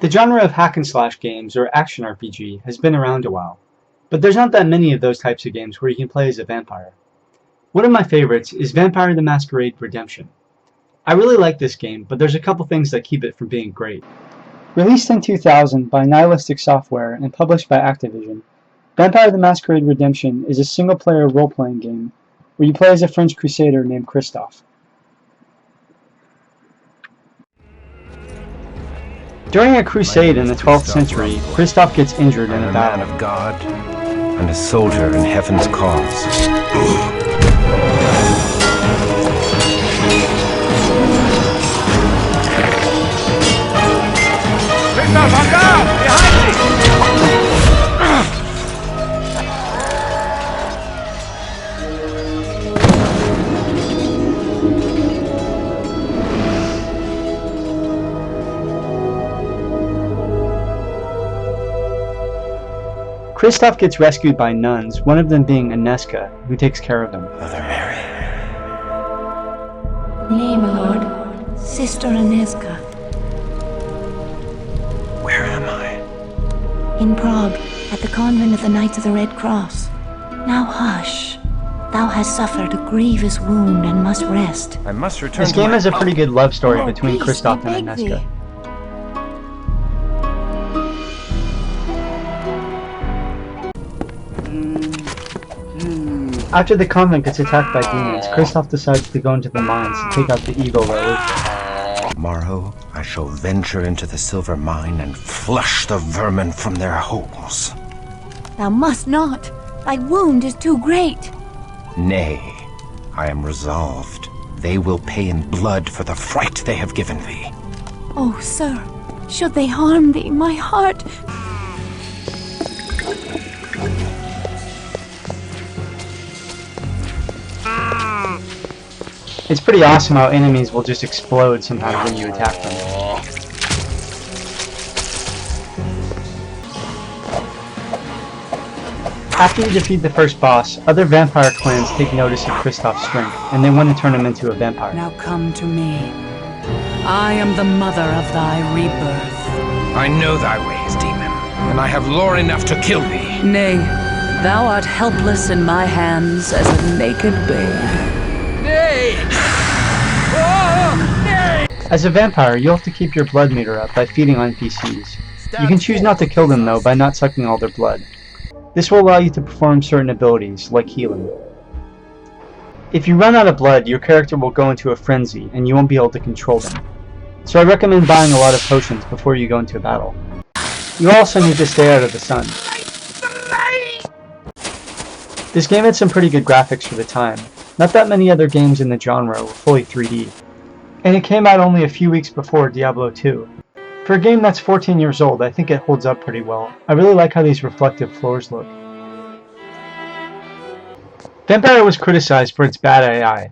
The genre of hack and slash games, or action RPG, has been around a while, but there's not that many of those types of games where you can play as a vampire. One of my favorites is Vampire The Masquerade Redemption. I really like this game, but there's a couple things that keep it from being great. Released in 2000 by Nihilistic Software and published by Activision, Vampire The Masquerade Redemption is a single-player role-playing game where you play as a French crusader named Christophe. During a crusade in the 12th century, Christophe gets injured in a battle. A man of God and a soldier in heaven's cause. Christophe, on guard! Behind me! Christophe gets rescued by nuns, one of them being Aneska, who takes care of him. Mother Mary. Nay, my lord. Sister Aneska. Where am I? In Prague, at the convent of the Knights of the Red Cross. Now hush. Thou hast suffered a grievous wound and must rest. I must return. This game has a pretty good love story Oh, between please, Christophe we and beg Aneska. thee. After the convent gets attacked by demons, Christophe decides to go into the mines to take out the evil that lives there. Tomorrow I shall venture into the silver mine and flush the vermin from their holes. Thou must not. Thy wound is too great. Nay, I am resolved. They will pay in blood for the fright they have given thee. Oh, sir, should they harm thee, my heart... It's pretty awesome how enemies will just explode sometimes when you attack them. After you defeat the first boss, other vampire clans take notice of Christophe's strength, and they want to turn him into a vampire. Now come to me. I am the mother of thy rebirth. I know thy ways, demon, and I have lore enough to kill thee. Nay, thou art helpless in my hands as a naked babe. Nay! Oh, nay! As a vampire, you'll have to keep your blood meter up by feeding on NPCs. You can choose not to kill them though by not sucking all their blood. This will allow you to perform certain abilities, like healing. If you run out of blood, your character will go into a frenzy, and you won't be able to control them. So I recommend buying a lot of potions before you go into a battle. You also need to stay out of the sun. This game had some pretty good graphics for the time. Not that many other games in the genre were fully 3D. And it came out only a few weeks before Diablo 2. For a game that's 14 years old, I think it holds up pretty well. I really like how these reflective floors look. Vampire was criticized for its bad AI.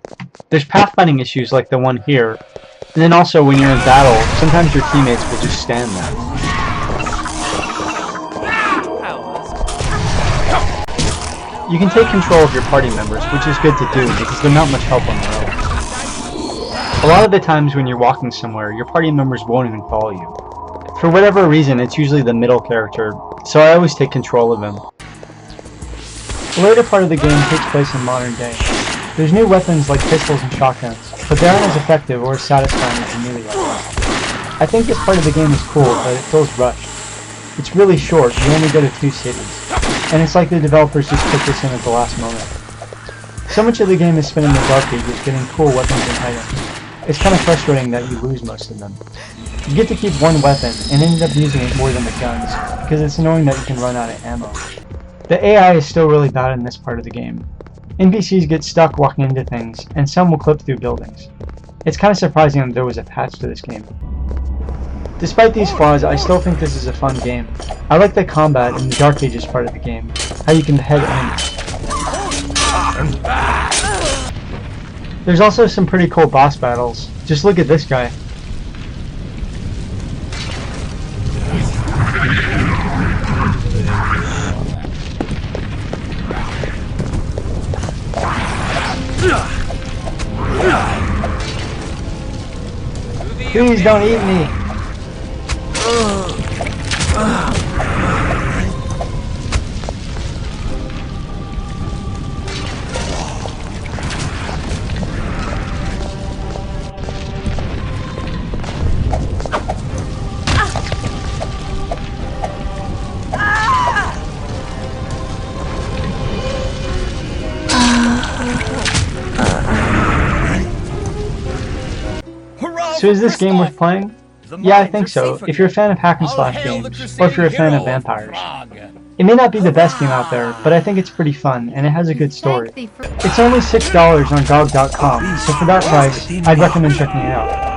There's pathfinding issues like the one here, and then also when you're in battle, sometimes your teammates will just stand there. You can take control of your party members, which is good to do because they're not much help on their own. A lot of the times when you're walking somewhere, your party members won't even follow you. For whatever reason, it's usually the middle character, so I always take control of him. The later part of the game takes place in modern day. There's new weapons like pistols and shotguns, but they aren't as effective or as satisfying as the melee weapons. I think this part of the game is cool, but it feels rushed. It's really short, you only go to 2 cities, and it's like the developers just put this in at the last moment. So much of the game is spent in the Dark Ages getting cool weapons and items. It's kind of frustrating that you lose most of them. You get to keep one weapon and end up using it more than the guns, because it's annoying that you can run out of ammo. The AI is still really bad in this part of the game. NPCs get stuck walking into things, and some will clip through buildings. It's kind of surprising that there was a patch to this game. Despite these flaws, I still think this is a fun game. I like the combat in the Dark Ages part of the game, how you can behead enemies. There's also some pretty cool boss battles. Just look at this guy. Please don't eat me. So is this game worth playing? Yeah, I think so, if you're a fan of hack and slash games, or if you're a fan of vampires. It may not be the best game out there, but I think it's pretty fun, and it has a good story. It's only $6 on GOG.com, so for that price, I'd recommend checking it out.